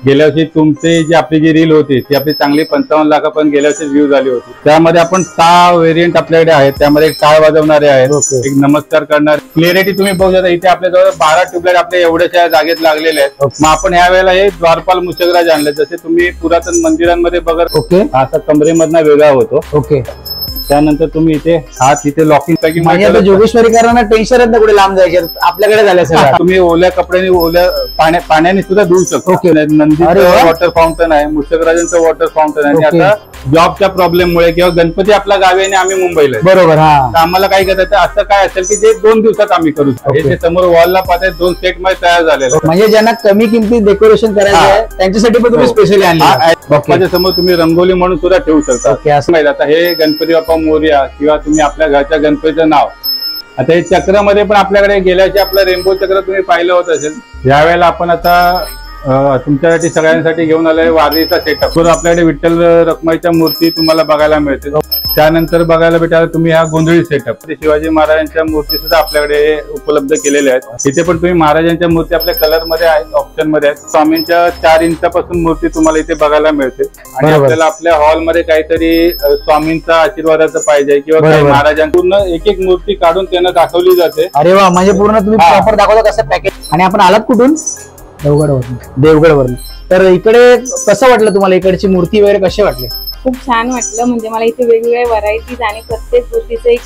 गेल्या वर्षी तुमचे जी आपली जी रील होती ती आपली चांगली 55 लाखापर्यंत गेल्या वर्षी व्ह्यू झाली होती। त्यामध्ये आपण 6 व्हेरियंट आपल्याकडे आहेत। त्यामध्ये एक टाळ वाजवणारे आहेत, एक नमस्कार करणारे, क्लिअरिटी तुम्ही बघू शकता। इथे आपल्या जवळ 12 ट्यूबलाइट आपल्या एवढ्याशा जागेत लागलेले आहेत। मग आपण ह्या वेळेला हे द्वारपाल मूषकराज आणले, जसे तुम्ही पुरातन मंदिरांमध्ये बघत असा कमरेमधला वेगळा होतो। त्यानंतर तुम्ही इथे हात इथे लॉकिंग पॅकिंग जोगेश्वरीकरांना टेन्शन नाही कुठे लांब जायचे, आपल्याकडे झालं सगळं। तुम्ही ओल्या कपड्याने ओल्या पाण्याने सुद्धा धुवू शकता। नंदीचं वॉटर फाउंटन आहे, मूषकराजांचं वॉटर फाउंटन आहे। आणि आता जॉबच्या प्रॉब्लेम मुळे किंवा गणपती आपला गावी आणि आम्ही मुंबईला, बरोबर, आम्हाला काय करायचं असं काय असेल की जे 2 दिवसात आम्ही करू शकतो। हे समोर वॉलला पाहते 2 सेट मध्ये तयार झालेलं, म्हणजे ज्यांना कमी किमतीत डेकोरेशन करायचं आहे त्यांच्यासाठी पण तुम्ही स्पेशली आणले। बाप्पाच्या समोर तुम्ही रंगोली म्हणून सुद्धा ठेवू शकता। असं माहिती आता हे गणपती बाप्पा मोरया किंवा तुम्ही आपल्या घरच्या गणपतीचं नाव। आता हे चक्रमध्ये पण आपल्याकडे गेल्याचे आपलं रेनबो चक्र तुम्ही पाहिलं होत असेल। यावेळेला आपण आता तुमच्यासाठी सगळ्यांसाठी घेऊन आलोय वारलीचा सेटअप। तर आपल्याकडे विठ्ठल रखुमाईच्या मूर्ती तुम्हाला बघायला मिळतील। त्यानंतर बघायला भेटायला तुम्ही हा गोंधळी सेटअप, शिवाजी महाराजांच्या मूर्ती सुद्धा आपल्याकडे उपलब्ध केलेल्या आहेत। इथे पण तुम्ही महाराजांच्या मूर्ती आपल्या कलर मध्ये आहेत, ऑप्शन मध्ये आहेत। स्वामींच्या 4 इंचापासून मूर्ती तुम्हाला इथे बघायला मिळते। आणि आपल्याला आपल्या हॉलमध्ये काहीतरी स्वामींचा आशीर्वादाचं पाहिजे किंवा काही महाराजांची पूर्ण एक मूर्ती काढून त्यांना दाखवली जाते। अरे वा, म्हणजे पूर्ण तुम्ही प्रॉपर दाखवता कसं पॅकेज। आणि आपण आलात कुठून? देवगडवरून। तर इकडे कसं वाटलं तुम्हाला? इकडची मूर्ती वगैरे कशी वाटली? खूप छान वाटलं। म्हणजे मला इथे वेगवेगळ्या व्हरायटीज आणि प्रत्येक गोष्टीचं एक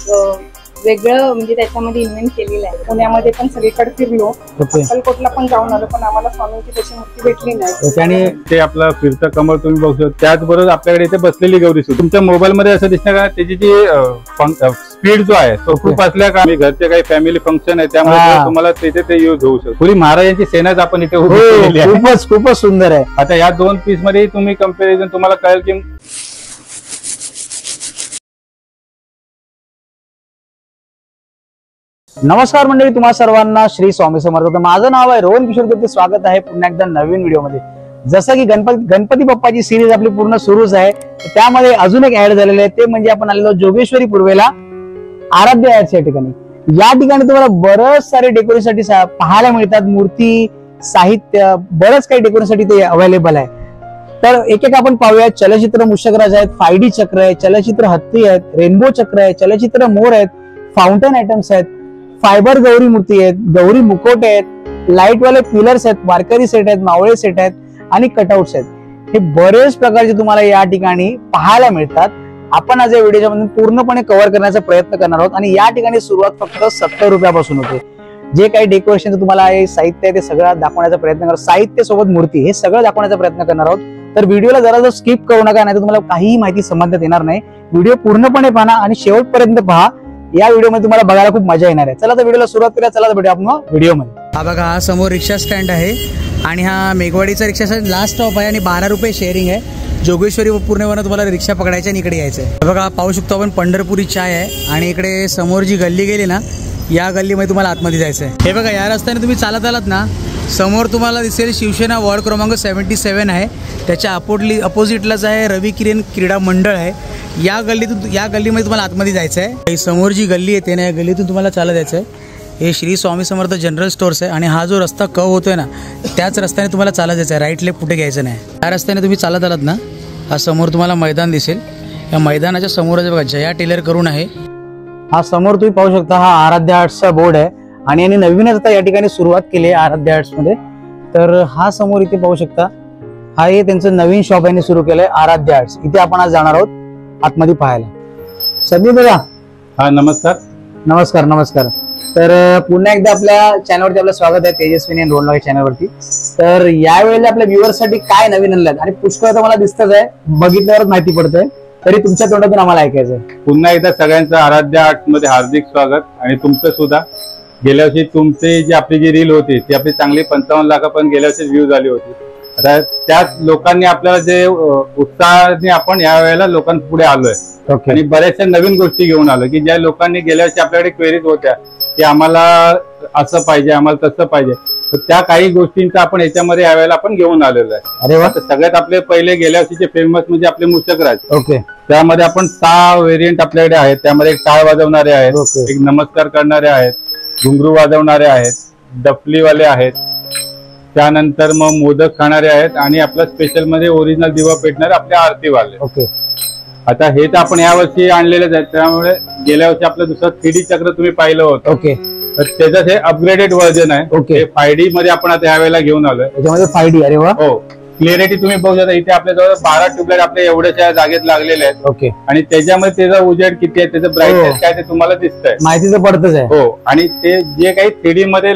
वेगळं म्हणजे त्याच्यामध्ये इन्व्हेंट केलेलं आहे। पुण्यामध्ये पण सगळीकडे फिरलो, अक्कलकोटला पण जाऊन आलो, पण आम्हाला स्वामींची तशी मूर्ती भेटली नाही। आणि ते आपलं फिरतं कमळ तुम्ही बघू शकता। त्याचबरोबर आपल्याकडे इथे बसलेली गौरी सुद्धा तुमच्या मोबाईल मध्ये असं दिसणार का? त्याची जी स्पीड जो आहे तो खूप असल्या का घरचे काही फॅमिली फंक्शन आहे त्यामुळे तुम्हाला तिथे ते यूज होऊ शकतो। पुरी महाराजांची सेनाच आपण इथे उभी केलेली आहे। खूपच सुंदर आहे। आता या 2 पीस मध्ये तुम्ही कम्पॅरिझन तुम्हाला कळेल की नमस्कार मंडळी, तुम्हा सर्वांना श्री स्वामी समर्थ। माझं नाव आहे रोहन किशोर गुप्ते। स्वागत आहे पुन्हा एकदा नवीन व्हिडिओमध्ये। जसं की गणपती बाप्पाची सिरीज आपली पूर्ण सुरूच आहे, त्यामध्ये अजून एक ऍड झालेलं आहे, ते म्हणजे आपण आलेलो जोगेश्वरी पूर्वेला आराध्य ऍड्स या ठिकाणी। या ठिकाणी तुम्हाला बरंच सारे डेकोरेशन साठी पाहायला मिळतात, मूर्ती, साहित्य, बरंच काही डेकोरेशन साठी ते अवेलेबल आहे। तर एक एक आपण पाहूया। चलचित्र मूषकराज आहेत, 5D चक्र आहे, चलचित्र हत्ती आहेत, रेनबो चक्र आहे, चलचित्र मोर आहेत, फाउंटन आयटम्स आहेत, फायबर गौरी मूर्ती आहेत, गौरी मुकोट आहेत, लाईट वाले पिलर्स आहेत, वारकरी सेट आहेत, मावळे सेट आहेत आणि कटआउट्स आहेत। हे बरेच प्रकारचे तुम्हाला या ठिकाणी पाहायला मिळतात। आपण आज या व्हिडिओच्या मध्ये पूर्णपणे कव्हर करण्याचा प्रयत्न करणार आहोत। आणि या ठिकाणी सुरुवात फक्त 70 रुपयापासून होते। जे काही डेकोरेशन तुम्हाला आहे, साहित्य आहे, ते सगळं दाखवण्याचा प्रयत्न करणार, साहित्य सोबत मूर्ती हे सगळं दाखवण्याचा प्रयत्न करणार आहोत। तर व्हिडिओला जरा स्किप करू नका, नाही तर तुम्हाला काही माहिती समजण्यात येणार नाही। व्हिडिओ पूर्णपणे पहा आणि शेवटपर्यंत पहा। या व्हिडिओ मध्ये तुम्हाला बघायला खूप मजा येणार आहे। चला तर व्हिडिओला सुरुवात करूया। चला तर भेटूया आपण व्हिडिओ मध्ये। हा बघा, हा समोर रिक्षा स्टँड आहे आणि हा मेघवाडीचा रिक्षा स्टँड लास्ट स्टॉप आहे आणि 12 रुपये शेअरिंग आहे। जोगेश्वरी पूर्णेवरनं तुम्हाला रिक्षा पकडायची आणि इकडे यायचं आहे। बघा, पाहू शकतो आपण पंढरपुरी चाय आहे आणि इकडे समोर जी गल्ली गेली ना, या गल्लीमध्ये तुम्हाला आतमध्ये जायचं आहे। हे बघा, या रस्त्याने तुम्ही चालत आलात ना, समोर तुम्हाला दिसेल शिवसेना वॉर्ड क्रमांक 77 आहे। त्याच्या अपोजिटलाच आहे रवी किरण क्रीडा मंडळ आहे। या गल्लीमध्ये तुम्हाला आतमध्ये जायचं आहे। समोर जी गल्ली येते ना, या गल्लीतून तुम्हाला चालत जायचं आहे। हे श्री स्वामी समर्थ जनरल स्टोर्स आहे आणि हा जो रस्ता कव होतोय ना, त्याच रस्त्याने तुम्हाला चालत जायचं आहे। राईट लेफ्ट कुठे घ्यायचं नाही। या रस्त्याने तुम्ही चालत आलात ना, हा समोर तुम्हाला मैदान दिसेल। या मैदानाच्या समोरच बघा जया टेलर करून आहे। हा समोर तुम्ही पाहू शकता, हा आराध्य आर्ट्सचा बोर्ड आहे आणि यांनी नवीनच आता या ठिकाणी सुरुवात केली आहे आराध्य आर्ट्स मध्ये। तर हा समोर इथे पाहू शकता, हा हे त्यांचं नवीन शॉप यांनी सुरू केलंय आराध्य आर्ट्स। इथे आपण आज जाणार आहोत आतमध्ये पाहायला। संदीप दादा, हा नमस्कार। नमस्कार नमस्कार। तर पुन्हा एकदा आपल्या चॅनलवरती आपलं स्वागत आहे, तेजस्विनी आणि रोहन चॅनलवरती। तर यावेळेला आपल्या व्ह्युअर्स साठी काय नवीन आणलं आणि पुष्कळ तर मला दिसतच आहे, बघितल्यावरच माहिती पडतंय, तरी तुमच्या तोंडातून आम्हाला ऐकायचं आहे। पुन्हा एकदा सगळ्यांचं आराध्य आर्ट्स मध्ये हार्दिक स्वागत। आणि तुमचं सुद्धा गेल्या वर्षी तुमची जी आपली जी रील होती ती आपली चांगली 55 लाखापर्यंत गेल्या वर्षी व्ह्यू झाली होती। आता त्याच लोकांनी आपल्याला जे उत्साहाने आपण या वेळेला लोकांपुढे आलोय आणि बऱ्याचशा नवीन गोष्टी घेऊन आलो की ज्या लोकांनी गेल्या वर्षी आपल्याकडे क्वेरीज होत्या की आम्हाला असं पाहिजे, आम्हाला तसं पाहिजे, तर त्या काही गोष्टींचा आपण याच्यामध्ये यावेळेला आपण घेऊन आलेलो आहे। अरे वा, सगळ्यात आपले पहिले गेल्या वर्षीचे फेमस म्हणजे आपले मूषकराज। त्यामध्ये आपण 6 व्हेरियंट आपल्याकडे आहेत। त्यामध्ये एक टाळ वाजवणारे आहेत, एक नमस्कार करणारे आहेत, घुंगरू वाजवणारे आहेत, डफलीवाले आहेत, त्यानंतर मग मोदक खाणारे आहेत आणि आपल्या स्पेशल मध्ये ओरिजिनल दिवा पेटणारे आपले आरतीवाले. ओके. आता हे तर आपण या वर्षी आणलेलेच आहेत, त्यामुळे गेल्या वर्षी आपलं दुसरं 3D चक्र तुम्ही पाहिलं होतं. ओके. तर त्याच्यात हे अपग्रेडेड व्हर्जन आहे. ओके. 5D मध्ये आपण आता यावेळेला घेऊन आलोय. त्याच्यामध्ये 5D. अरे वा. हो. क्लिअरिटी तुम्ही बघू शकता, इथे आपल्या जवळ 12 ट्यूबलाईट आपल्या एवढ्याच्या जागेत लागलेले आहेत. ओके. आणि त्याच्यामध्ये त्याचा उजेड किती आहे, त्याचं ब्राईटनेस काय ते तुम्हाला दिसतंय. माहिती तर पडतच आहे. हो. आणि ते जे काही 3D मध्ये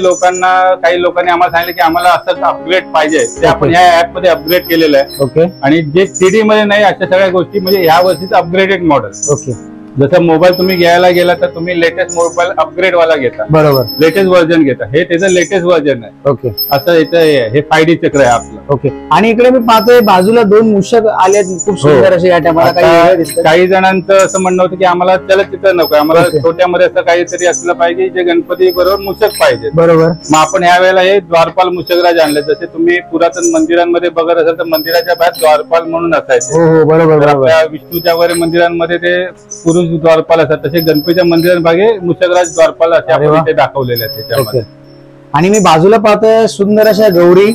काही लोकांनी आम्हाला सांगितलं की आम्हाला असं अपग्रेड पाहिजे, ते आपण या ऍप मध्ये अपग्रेड केलेलं आहे. ओके. आणि जे 3D मध्ये नाही अशा सगळ्या गोष्टी म्हणजे या वर्षीचं अपग्रेडेड मॉडेल. ओके. जसं मोबाईल तुम्ही घ्यायला गेला तर तुम्ही लेटेस्ट मोबाईल अपग्रेड वाला घेता, बरोबर, लेटेस्ट व्हर्जन घेता. हे त्याचं लेटेस्ट व्हर्जन आहे. ओके. असं इथं हे 5D चक्र आहे आपलं. ओके. आणि इकडे मी पाहतोय बाजूला 2 मूषक आले, खूप सुंदर असे या टायमाला. काही जणांचं असं म्हणणं होतं की आम्हाला चलचित्र नको, आम्हाला छोट्यामध्ये असं काहीतरी असलं पाहिजे जे गणपती बरोबर मूषक पाहिजे. बरोबर. मग आपण यावेळेला हे द्वारपाल मूषकराज आणले. जसे तुम्ही पुरातन मंदिरांमध्ये बघत असाल तर मंदिराच्या बाहेर द्वारपाल म्हणून असायचे. हो, बरोबर. आपल्या विष्णूच्या वगैरे मंदिरांमध्ये ते पुरुष द्वारपाल असतात, तसे गणपतीच्या मंदिरांमागे मूषकराज द्वारपाल असे आपण इथे दाखवलेले आहेत त्याच्यामध्ये. आणि मी बाजूला पाहतोय सुंदर अशा गौरी.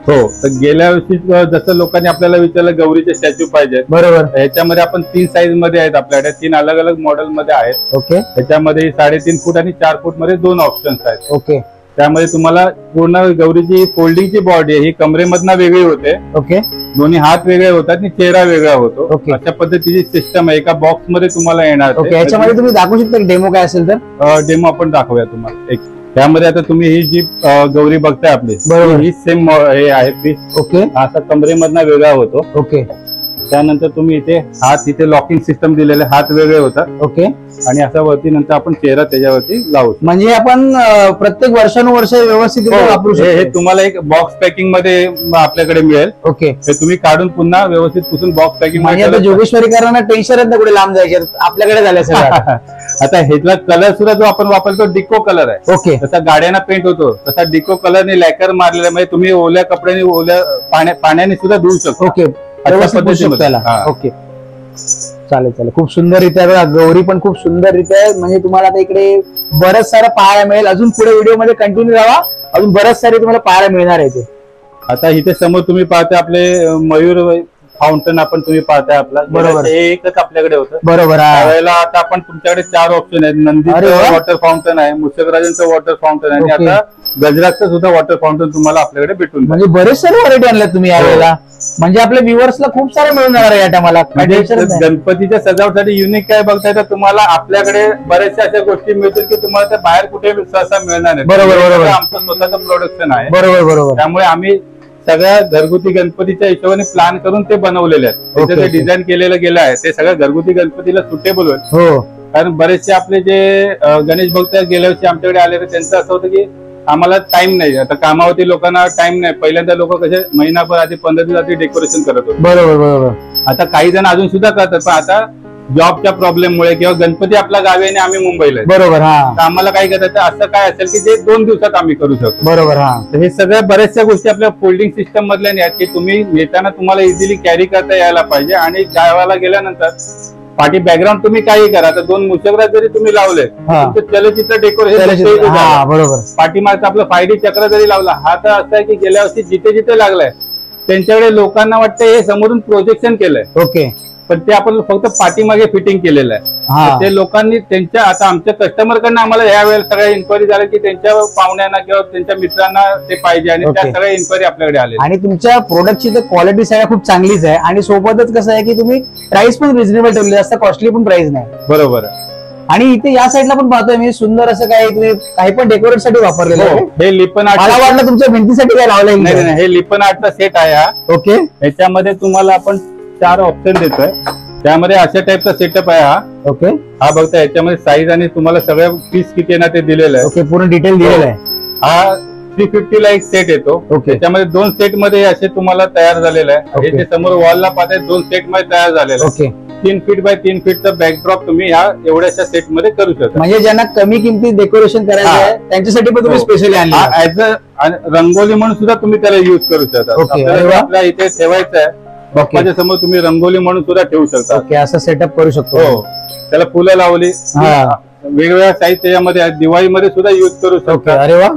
हो. तर गेल्या वर्षी जसं लोकांनी आपल्याला विचारलं गौरीचे स्टॅच्यू पाहिजे, बरोबर, ह्याच्यामध्ये आपण 3 साईज मध्ये आहेत आपल्याकडे, 3 अलग अलग मॉडेल मध्ये आहेत. ओके. त्याच्यामध्ये 3.5 फूट आणि 4 फूट मध्ये 2 ऑप्शन्स आहेत. ओके. त्यामध्ये तुम्हाला पूर्ण गौरीची फोल्डिंगची बॉडी आहे, ही कमरेमधनं वेगळी होते. ओके. दोन्ही हात वेगळे होतात आणि चेहरा वेगळा होतो. ओके. अशा पद्धतीची सिस्टम आहे, एका बॉक्स मध्ये तुम्हाला येणार. ओके. याच्यामध्ये तुम्ही दाखवू शकता डेमो काय असेल तर? डेमो आपण दाखवूया तुम्हाला. एक त्यामध्ये आता तुम्ही ही जी गौरी बघताय आपली, ही सेम हे आहे पीस. ओके. असा कमरेमधनं वेगळा होतो. ओके. त्यानंतर तुम्ही इथे हात, इथे लॉकिंग सिस्टम दिलेले, हात वेगळे होतात. ओके. आणि असा वरती नंतर आपण चेहरा त्याच्यावरती लावू. म्हणजे आपण प्रत्येक वर्षानुवर्ष व्यवस्थित वापरू शकतो. हे तुम्हाला एक बॉक्स पॅकिंग मध्ये आपल्याकडे मिळेल. ओके. हे तुम्ही काढून पुन्हा व्यवस्थित पुसून बॉक्स पॅकिंग मध्ये. आता जोगेश्वरीकरांना टेन्शन ना कुठे लांब जायचे, आपल्याकडे झाले सगळं. आता ह्यातला कलर सुद्धा जो आपण वापरतो डिको कलर आहे. ओके. तसा गाड्यांना पेंट होतो तसा डिको कलरने लॅकर मारलेला, म्हणजे तुम्ही ओल्या कपड्याने, ओल्या पाण्याने सुद्धा धुवू शकतो. ओके. ओके. चालेल. खूप सुंदर रित्या गौरी पण खूप सुंदर रित्या आहे. म्हणजे तुम्हाला आता इकडे बरंच सारं पाहायला मिळेल. अजून पुढे व्हिडिओ मध्ये कंटिन्यू राहा, अजून बरंच सारे तुम्हाला पाहायला मिळणार आहे ते. आता इथे समोर तुम्ही पाहता आपले मयूर फाउंटन आपण तुम्ही पाहताय आपला. बरोबर. हे एकच आपल्याकडे होतं. बरोबर. त्यावेळेला आता आपण तुमच्याकडे 4 ऑप्शन आहेत. नंदीचं वॉटर फाउंटन आहे, मूषकराजांचं वॉटर फाउंटन आहे, आणि आता गजराजचं सुद्धा वॉटर फाउंटन तुम्हाला आपल्याकडे भेटून. म्हणजे बरेच सारे व्हरायटी आणल्या तुम्ही यावेळेला. म्हणजे आपल्या व्ह्युअर्सला खूप सारे मिळून जाणार आहे या टायमाला. गणपतीच्या सजावटीसाठी युनिक काय बघताय तर तुम्हाला आपल्याकडे बऱ्याचशा अशा गोष्टी मिळतील की तुम्हाला त्या बाहेर कुठे सहसा मिळणार नाही. बरोबर. आमचं स्वतःचं प्रोडक्शन आहे. बरोबर. त्यामुळे आम्ही सगळ्या घरगुती गणपतीच्या हिशोबाने प्लॅन करून ते बनवलेले आहेत. त्याचं जे डिझाईन केलेलं गेलं आहे ते सगळ्या घरगुती गणपतीला सुटेबल होईल. हो. कारण बरेचसे आपले जे गणेश भक्त गेल्या वर्षी आमच्याकडे आले त्यांचं असं होतं की आम्हाला टाइम नाही, आता कामावरती लोकांना टाइम नाही. पहिल्यांदा लोक कसे महिनाभर आधी 15 दिवस आधी डेकोरेशन करत होते. बरोबर. आता काही जण अजून सुद्धा करतात, पण आता जॉबच्या प्रॉब्लेममुळे किंवा गणपती आपला गावी आणि आम्ही मुंबईला. बरोबर. तर आम्हाला काय करायचं, असं काय असेल की जे 2 दिवसात आम्ही करू शकतो. बरोबर. तर हे सगळ्या बऱ्याचशा गोष्टी आपल्या फोल्डिंग सिस्टम मधल्या आहेत की तुम्ही येताना तुम्हाला इझिली कॅरी करता यायला पाहिजे. आणि गावाला गेल्यानंतर पाठी बॅकग्राऊंड तुम्ही काही करा, तर 2 मूषकराज जरी तुम्ही लावले चलचित्र डेकोरेशन. बरोबर. पाठीमागचं आपलं 5D चक्र जरी लावला, हा तर असं आहे की गेल्या वर्षी जिथे जिथे लागलाय त्यांच्याकडे लोकांना वाटतं हे समोरून प्रोजेक्शन केलंय. ओके. पण ते आपण फक्त पाठीमागे फिटिंग केलेलं आहे. ते लोकांनी त्यांच्या, आता आमच्या कस्टमरकडनं आम्हाला या वेळेला सगळ्या इन्क्वायरी झाल्या की त्यांच्या पाहुण्यांना किंवा त्यांच्या मित्रांना ते पाहिजे, आणि त्या सगळ्या इन्क्वायरी आपल्याकडे आले. आणि तुमच्या प्रोडक्टची तर क्वालिटी सगळ्या खूप चांगलीच आहे, आणि सोबतच कसं आहे की तुम्ही प्राइस पण रिझनेबल ठेवली, जास्त कॉस्टली पण प्राइस नाही. बरोबर. आणि इथे या साईडला पण पाहतोय मी सुंदर असं काय तुम्ही काही पण डेकोरेट साठी वापरलेलं आहे. हे लिपन आर्ट. मला वाटलं तुमच्या भिंतीसाठी काय लावलं. नाही, हे लिपन आर्टचा सेट आहे हा. ओके. याच्यामध्ये तुम्हाला आपण 4 ऑप्शन देतोय. त्यामध्ये अशा टाईपचा सेटअप आहे हा. ओके. हा बघता, याच्यामध्ये साईज आणि तुम्हाला सगळं पीस किती ना ते दिलेलं आहे. ओके. पूर्ण डिटेल दिलेलं आहे. हा 350 ला एक सेट येतो. ओके. त्याच्यामध्ये 2 सेट मध्ये असे तुम्हाला तयार झालेलं आहे. हे जे समोर वॉलला पाहताय 2 सेट मध्ये तयार झालेलं आहे. ओके. 3 फीट बाय 3 फीटचं बॅकड्रॉप तुम्ही ह्या एवढ्याशा सेट मध्ये करू शकता. म्हणजे ज्यांना कमी किमतीत डेकोरेशन करायचं आहे त्यांच्यासाठी पण तुम्ही स्पेशली आणलं. ऍज अ रंगोली म्हणून सुद्धा तुम्ही त्याला युज करू शकता. आपल्या इथे ठेवायचं आहे, बाप्पाच्या समोर तुम्ही रंगोली म्हणून सुद्धा ठेवू शकता. ओके. असं सेटअप करू शकतो. हो. त्याला फुलं लावली, वेगवेगळ्या साईज त्याच्यामध्ये दिवाळीमध्ये सुद्धा युज करू शकता. अरे वा.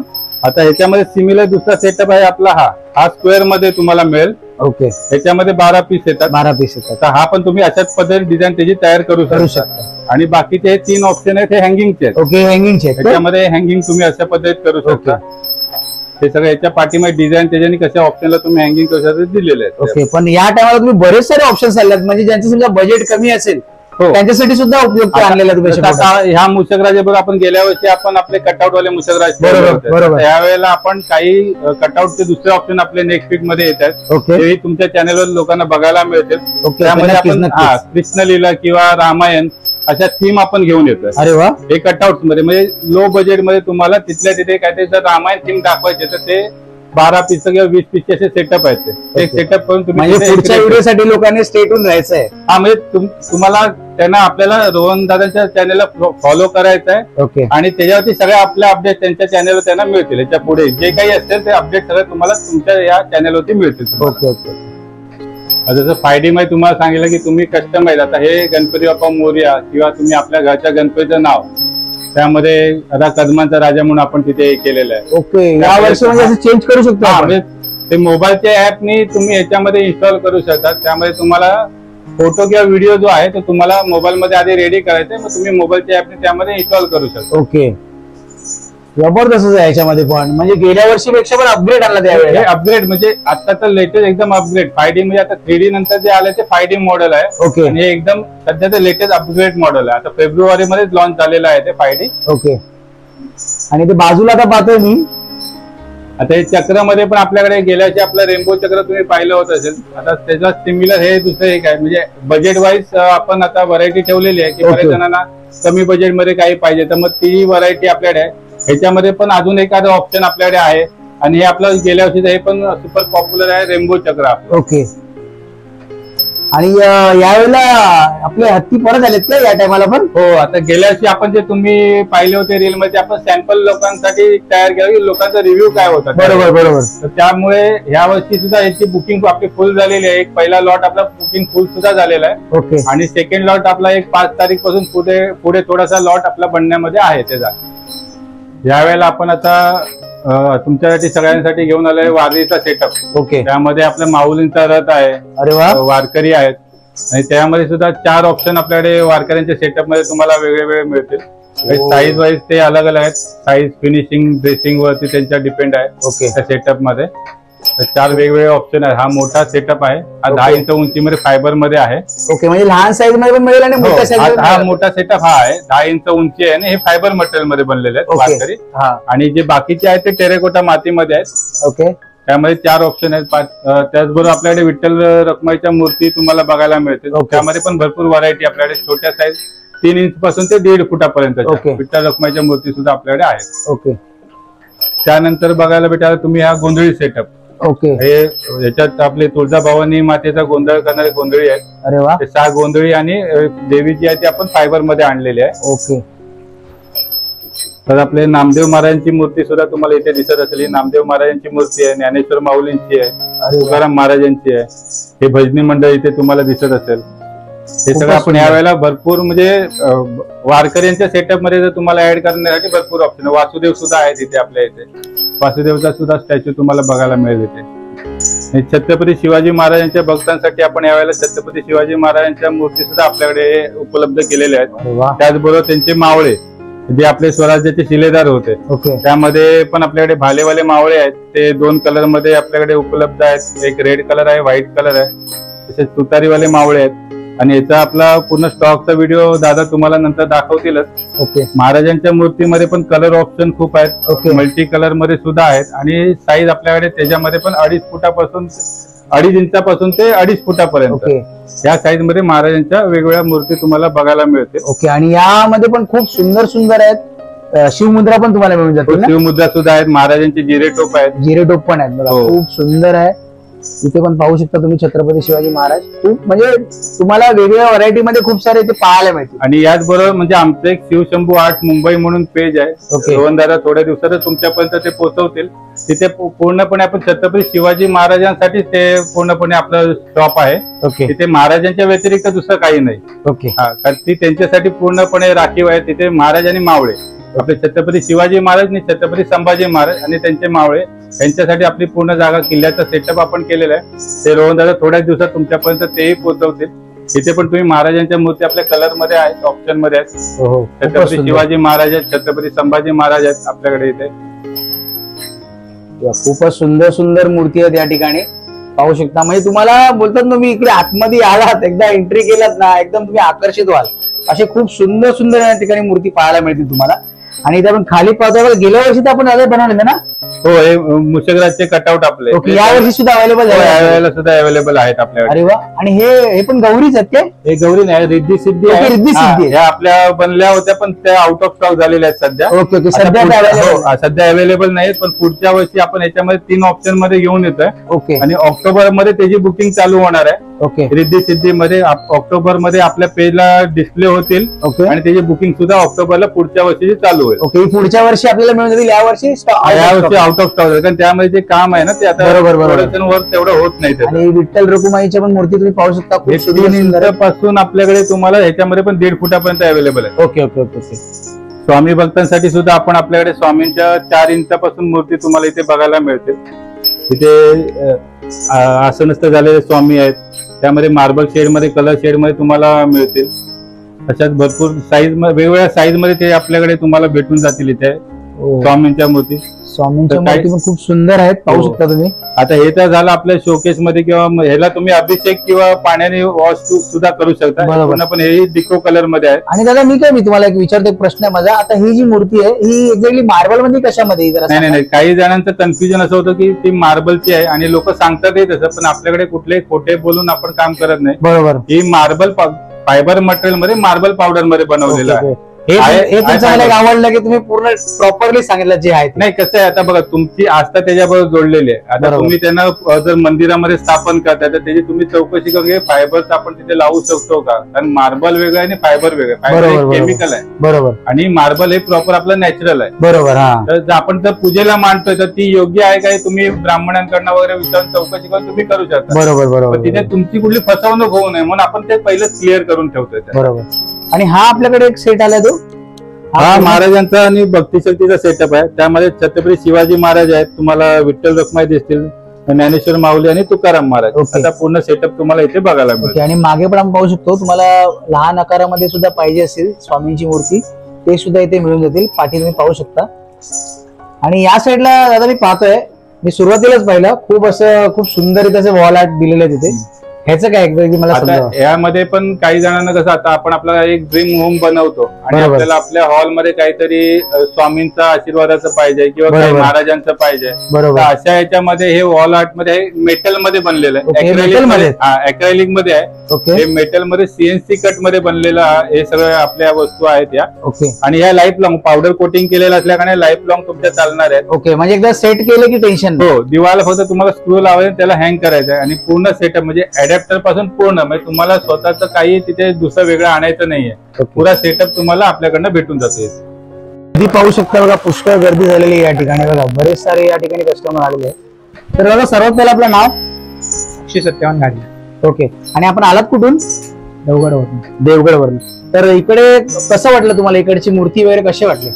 आता ह्याच्यामध्ये सिमिलर दुसरा सेटअप आहे आपला, हा स्क्वेअर मध्ये तुम्हाला मिळेल. ओके, ह्याच्यामध्ये 12 पीस येतात. 12 पीस येतात. तर हा पण तुम्ही अशाच पद्धतीने डिझाईन त्याची तयार करू शकता. आणि बाकीचे हे 3 ऑप्शन आहेत, हे हँगिंगचे आहेत. ओके, हँगिंगचे. ह्याच्यामध्ये हँगिंग तुम्ही अशा पद्धतीत करू शकता. हे सगळं याच्या पाठीमध्ये डिझाईन त्याच्याने कशा ऑप्शनला तुम्ही हँगिंग करू शकता दिलेले आहेत. ओके, पण या टायमाला तुम्ही बरेच सारे ऑप्शन्स आणलेत, म्हणजे ज्यांचं समजा बजेट कमी असेल त्यांच्यासाठी सुद्धा उपयुक्त आणलेला तुम्ही. ह्या मुशकराजे बरोबर आपण गेल्या वर्षी आपण आपले कटआउट वाले मुशकराज, बरोबर. यावेळेला आपण काही कटआउटचे दुसरे ऑप्शन आपले नेक्स्ट वीक मध्ये येतात. ओके, ते तुमच्या चॅनलवर लोकांना बघायला मिळतील. त्यामध्ये आपण कृष्णलीला किंवा रामायण अशा थीम आपण घेऊन येतो. अरे वा. हे कटआउट मध्ये म्हणजे लो बजेट मध्ये तुम्हाला तिथल्या तिथे काहीतरी जर रामायण थीम दाखवायचे तर ते 12 पीस किंवा 20 पीसचे असे सेटअप आहेत. ते सेटअप करून तुम्ही पुढच्या व्हिडिओसाठी लोकांनी स्टे ट्यून राहायचं आहे. हा, म्हणजे तुम्हाला त्यांना आपल्याला रोहन दादांच्या चॅनलला फॉलो करायचं आहे. ओके, आणि त्याच्यावरती सगळे आपले अपडेट त्यांच्या चॅनलवर त्यांना मिळतील. याच्या पुढे जे काही असेल ते अपडेट सगळे तुम्हाला तुमच्या या चॅनलवरती मिळतील. Okay okay. जसं 5D मध्ये तुम्हाला सांगितलं की तुम्ही कस्टमाइज, आता हे गणपती बाप्पा मोरया किंवा तुम्ही आपल्या घरच्या गणपतीचं नाव त्यामध्ये आता कदमांचा राजा म्हणून आपण तिथे केलेलं आहे. ओके, या वर्षी म्हणजे असं चेंज करू शकतो. म्हणजे ते मोबाईलच्या ऍपनी तुम्ही याच्यामध्ये इन्स्टॉल करू शकता. त्यामध्ये तुम्हाला फोटो किंवा व्हिडिओ जो आहे तो तुम्हाला मोबाईल मध्ये आधी रेडी करायचा आहे, मग तुम्ही मोबाईलच्या ऍपने त्यामध्ये इन्स्टॉल करू शकता. ओके, जबरदस्तच आहे याच्यामध्ये पण, म्हणजे गेल्या वर्षीपेक्षा पण अपग्रेड आणला त्यावेळेस. अपग्रेड म्हणजे आता तर लेटेस्ट एकदम अपग्रेड 5D म्हणजे आता 3D नंतर जे आलं ते 5D मॉडेल आहे. ओके, आणि हे एकदम सध्याचं लेटेस्ट अपग्रेड मॉडेल आहे. आता फेब्रुवारी मध्येच लॉन्च झालेलं आहे ते 5D. ओके, आणि ते बाजूला आता पाहतोय मी, आता हे चक्रमध्ये पण आपल्याकडे गेल्या वर्षी आपलं रेनबो चक्र तुम्ही पाहिलं होत असेल. आता त्याचा सिमिलर हे दुसरं एक आहे, म्हणजे बजेट वाईज आपण आता व्हरायटी ठेवलेली आहे की बऱ्याच जणांना कमी बजेटमध्ये काही पाहिजे तर मग ती व्हरायटी आपल्याकडे आहे. ह्याच्यामध्ये पण अजून एखादं ऑप्शन आपल्याकडे आहे. आणि हे आपलं गेल्या वर्षीचं हे पण सुपर पॉप्युलर आहे, रेनबो चक्र आपलं. ओके, आणि यावेळेला आपले हत्ती परत आलेत का या टायमाला पण? हो, आता गेल्या वर्षी आपण जे तुम्ही पाहिले होते रील मध्ये आपण सॅम्पल लोकांसाठी तयार केलं की लोकांचा रिव्ह्यू काय होता. बरोबर बरोबर. तर त्यामुळे ह्या वर्षी सुद्धा याची बुकिंग आपली फुल झालेली आहे. एक पहिला लॉट आपला बुकिंग फुल सुद्धा झालेला आहे. ओके, आणि सेकंड लॉट आपला एक 5 तारीख पासून पुढे थोडासा लॉट आपला बनण्यामध्ये आहे त्याचा. यावेळेला आपण आता तुमच्यासाठी सगळ्यांसाठी घेऊन आलोय वारलीचा सेटअप. ओके, त्यामध्ये आपल्या माऊलींचा रथ आहे. अरे वा. वारकरी आहेत आणि त्यामध्ये सुद्धा 4 ऑप्शन आपल्याकडे वारकऱ्यांच्या सेटअप मध्ये तुम्हाला वेगळे मिळतील. साईज वाईज ते अलग अलग आहेत. साईज, फिनिशिंग, ड्रेसिंग वरती त्यांच्या डिपेंड आहे. ओके, त्या सेटअप मध्ये 4 वेगवेगळे ऑप्शन आहेत. हा मोठा सेटअप आहे. हा 10 इंच उंचीमध्ये फायबर मध्ये आहे. ओके, म्हणजे लहान साईज मध्ये पण मिळेल आणि मोठ्या साईज. हा मोठा सेटअप हा आहे, 10 इंच उंची आहे आणि हे फायबर मटेरियल मध्ये बनलेले आहेत वारकरी. आणि जे बाकीचे आहेत ते टेरेकोटा मातीमध्ये आहेत. ओके, त्यामध्ये 4 ऑप्शन आहेत. त्याचबरोबर आपल्याकडे विठ्ठल रखुमाईच्या मूर्ती तुम्हाला बघायला मिळतील. त्यामध्ये पण भरपूर व्हरायटी आपल्याकडे, छोट्या साईज 3 इंच पासून ते 1.5 फुटापर्यंत विठ्ठल रखुमाईच्या मूर्ती सुद्धा आपल्याकडे आहेत. ओके, त्यानंतर बघायला भेटायला तुम्ही हा गोंधळी सेटअप. ओके, हे याच्यात आपले तुळजाभवानी मातेचा गोंधळ करणारे गोंधळी आहेत. अरे वा. 6 गोंधळी आणि देवी जी आहे ती आपण फायबर मध्ये आणलेली आहे. ओके, तर आपले नामदेव महाराजांची मूर्ती सुद्धा तुम्हाला इथे दिसत असेल. ही नामदेव महाराजांची मूर्ती आहे, ज्ञानेश्वर माऊलींची आहे, तुकाराम महाराजांची आहे. हे भजनी मंडळ इथे तुम्हाला दिसत असेल. हे सगळं आपण यावेळेला भरपूर म्हणजे वारकऱ्यांच्या सेटअप मध्ये जर तुम्हाला ऍड करण्यासाठी भरपूर ऑप्शन. वासुदेव सुद्धा आहेत इथे आपल्या इथे. वासुदेवचा सुद्धा स्टॅच्यू तुम्हाला बघायला मिळेल इथे. छत्रपती शिवाजी महाराजांच्या भक्तांसाठी आपण यावेळेला छत्रपती शिवाजी महाराजांच्या मूर्ती सुद्धा आपल्याकडे उपलब्ध केलेल्या आहेत. त्याचबरोबर त्यांचे मावळे जे आपले स्वराज्याचे शिलेदार होते. ओके, त्यामध्ये पण आपल्याकडे भालेवाले मावळे आहेत. ते 2 कलर मध्ये आपल्याकडे उपलब्ध आहेत. एक रेड कलर आहे, व्हाईट कलर आहे. तसेच तुतारीवाले मावळे आहेत. आणि याचा आपला पूर्ण स्टॉकचा व्हिडिओ दादा तुम्हाला नंतर दाखवतीलच. ओके, महाराजांच्या मूर्तीमध्ये पण कलर ऑप्शन खूप आहेत. ओके, मल्टी कलर मध्ये सुद्धा आहेत. आणि साईज आपल्याकडे त्याच्यामध्ये पण 2.5 फुटापासून 2.5 इंचापासून ते 2.5 फुटापर्यंत या साईज मध्ये महाराजांच्या वेगवेगळ्या मूर्ती तुम्हाला बघायला मिळतील. ओके, आणि यामध्ये पण खूप सुंदर सुंदर आहेत. शिवमुद्रा पण तुम्हाला मिळून जातील. शिवमुद्रा सुद्धा आहेत. महाराजांचे जिरे टोप आहेत. जिरे टोप पण आहेत. खूप सुंदर आहे. इथे पण पाहू शकता तुम्ही छत्रपती शिवाजी महाराज. खूप म्हणजे तुम्हाला वेगवेगळ्या व्हरायटी मध्ये खूप सारे इथे पाहायला मिळतील. आणि याचबरोबर म्हणजे आमचं एक शिवशंभू आर्ट मुंबई म्हणून पेज आहे. रोहन दादा थोड्या दिवसातच तुमच्यापर्यंत ते पोहोचवतील. तिथे पूर्णपणे आपण छत्रपती शिवाजी महाराजांसाठी ते पूर्णपणे आपलं शॉप आहे. ओके, तिथे महाराजांच्या व्यतिरिक्त दुसरं काही नाही. ओके, कारण ती त्यांच्यासाठी पूर्णपणे राखीव आहे. तिथे महाराज आणि मावळे आपले छत्रपती शिवाजी महाराज आणि छत्रपती संभाजी महाराज आणि त्यांचे मावळे यांच्यासाठी आपली पूर्ण जागा किल्ल्याचा सेटअप आपण केलेला आहे. ते रोहन दादा थोड्याच दिवसात तुमच्यापर्यंत तेही पोहोचवतील. इथे पण तुम्ही महाराजांच्या मूर्ती आपल्या कलर मध्ये आहेत, ऑप्शन मध्ये आहेत. छत्रपती शिवाजी महाराज आहेत, छत्रपती संभाजी महाराज आहेत आपल्याकडे इथे. खूपच सुंदर सुंदर मूर्ती आहेत या ठिकाणी पाहू शकता. म्हणजे तुम्हाला बोलतात ना, मी इकडे आतमध्ये आलात, एकदा एंट्री केलात ना, एकदम तुम्ही आकर्षित व्हाल. असे खूप सुंदर सुंदर या ठिकाणी मूर्ती पाहायला मिळतील तुम्हाला. आणि इथे आपण खाली पाहतो, गेल्या वर्षी तर आपण आले बनवले ना. हो, हे मुशकराजचे कटआउट आपले या वर्षी सुद्धा अवेलेबल यावेळेला सुद्धा अवेलेबल आहेत आपल्याकडे. अरे वा. आणि हे पण गौरीच आहेत काय? हे गौरी नाही, रिद्धी सिद्धी आहे. रिद्धी सिद्धी ह्या आपल्या बनल्या होत्या पण त्या आउट ऑफ स्टॉक झालेल्या आहेत सध्या. Okay okay. सध्या अवेलेबल नाहीत, पण पुढच्या वर्षी आपण याच्यामध्ये 3 ऑप्शन मध्ये घेऊन येतोय. ओके. आणि ऑक्टोबर मध्ये त्याची बुकिंग चालू होणार आहे. ओके. रिद्धी सिद्धी मध्ये ऑक्टोबर मध्ये आपल्या पेजला डिस्प्ले होतील. ओके. आणि त्याची बुकिंग सुद्धा ऑक्टोबरला पुढच्या वर्षी चालू होईल. ओके. पुढच्या वर्षी आपल्याला मिळून जाईल, या वर्षी आउट ऑफ स्टॉक, कारण त्यामध्ये जे काम आहे ना ते आता प्रोडक्शन वर्क तेवढं होत नाही. आणि विठ्ठल रखुमाईच्या पण मूर्ती तुम्ही पाहू शकता, खूप सुंदर पासून आपल्याकडे तुम्हाला ह्याच्यामध्ये पण 1.5 फुटापर्यंत अवेलेबल आहे. Okay okay okay okay. स्वामी भक्तांसाठी सुद्धा आपण आपल्याकडे स्वामींच्या 4 इंचापासून मूर्ती तुम्हाला इथे बघायला मिळते. इथे आसनस्थ झालेले स्वामी आहेत, त्यामध्ये मार्बल शेड मध्ये, कलर शेड मध्ये तुम्हाला मिळतील. अशाच भरपूर साईज, वेगवेगळ्या साईज मध्ये ते आपल्याकडे तुम्हाला भेटून जातील इथे स्वामींच्या मूर्ती. स्वामींच्या मूर्ती पण खूप सुंदर आहेत, पाहू शकता तुम्ही. आता हे तर झालं आपल्या शोकेस मध्ये, किंवा ह्याला तुम्ही अभिषेक किंवा पाण्याने वॉश सुद्धा करू शकता. पण हे डिको कलर मध्ये आहे. आणि दादा मी तुम्हाला एक विचारतो, एक प्रश्न आहे माझा. आता ही जी मूर्ती आहे ही एक्झॅक्टली मार्बल मध्ये कशामध्ये? नाही, काही जणांचं कन्फ्युजन असं होतं की ती मार्बलची आहे आणि लोक सांगतात तसं, पण आपल्याकडे कुठले खोटे बोलून आपण काम करत नाही. बरोबर. ही मार्बल फायबर मटेरियल मध्ये मार्बल पावडर मध्ये बनवलेलं आहे. हे तुम्हाला आवडलं की तुम्ही पूर्ण प्रॉपरली सांगितलं जे आहे. नाही, कसं आहे, आता बघा तुमची आस्था त्याच्याबरोबर जोडलेली आहे. आता तुम्ही त्यांना जर मंदिरामध्ये स्थापन करताय तर त्याची तुम्ही चौकशी करून फायबर्स आपण तिथे लावू शकतो का, कारण मार्बल वेगळं आहे आणि फायबर वेगळं. फायबर केमिकल आहे. बरोबर. आणि मार्बल हे प्रॉपर आपलं नॅचरल आहे. बरोबर. तर आपण जर पूजेला मांडतोय तर ती योग्य आहे काय, तुम्ही ब्राह्मणांकडनं वगैरे विचारून चौकशी करून तुम्ही करू शकता. बरोबर बरोबर. तिथे तुमची कुठली फसवणूक होऊ नये म्हणून आपण ते पहिलेच क्लिअर करून ठेवतोय. बरोबर. आणि हा आपल्याकडे एक सेट आला, तो हा महाराजांचा आणि भक्तिशक्तीचा सेटअप आहे. त्यामध्ये छत्रपती शिवाजी महाराज आहेत, तुम्हाला विठ्ठल रखुमाई दिसतील, ज्ञानेश्वर माऊली आणि तुकाराम महाराज. आता पूर्ण सेटअप तुम्हाला इथे बघायला मिळेल. आणि मागे पण आपण पाहू शकतो, तुम्हाला लहान आकारामध्ये सुद्धा पाहिजे असेल स्वामींची मूर्ती, ते सुद्धा इथे मिळून जातील. पाठी तुम्ही पाहू शकता. आणि या साईडला दादा मी पाहतोय, मी सुरुवातीलाच पाहिलं, खूप सुंदर इथे वॉल आर्ट दिलेले आहे तिथे. ह्याचं काय मला यामध्ये पण काही जणांना कसं, आता आपण आपला एक ड्रीम होम बनवतो आणि आपल्याला आपल्या हॉलमध्ये काहीतरी स्वामींचा आशीर्वादाचं पाहिजे किंवा काही महाराजांचं पाहिजे. अशा याच्यामध्ये हे वॉल आर्ट मध्ये मेटल मध्ये बनलेलं आहे, अॅक्रेलिक मध्ये आहे. हे मेटल मध्ये सीएनसी कट मध्ये बनलेलं हे सगळं आपल्या वस्तू आहेत या. आणि ह्या लाईफ लॉंग पावडर कोटिंग केलेलं असल्याने लाईफ लॉंग तुमच्या चालणार आहेत. ओके. म्हणजे एकदा सेट केलं की टेन्शन. हो, दिवाला फक्त तुम्हाला स्क्रू लावायचं, त्याला हँग करायचं आहे. आणि पूर्ण सेटअप म्हणजे पासून पूर्ण, म्हणजे तुम्हाला स्वतःच काही तिथे दुसरं वेगळं आणायचं नाहीये. पुरा सेटअप तुम्हाला आपल्याकडनं भेटून जाते. तुम्ही पाहू शकता बघा, पुष्कळ गर्दी झालेली या ठिकाणी. बघा बरेच सारे या ठिकाणी कस्टमर आलेले आहेत. तर बघा, सर्वात पहिलं आपलं नाव 157 गाडी. ओके. आणि आपण आलात कुठून? देवगडवरून. तर इकडे कसं वाटलं तुम्हाला? इकडची मूर्ती वगैरे कशी वाटली?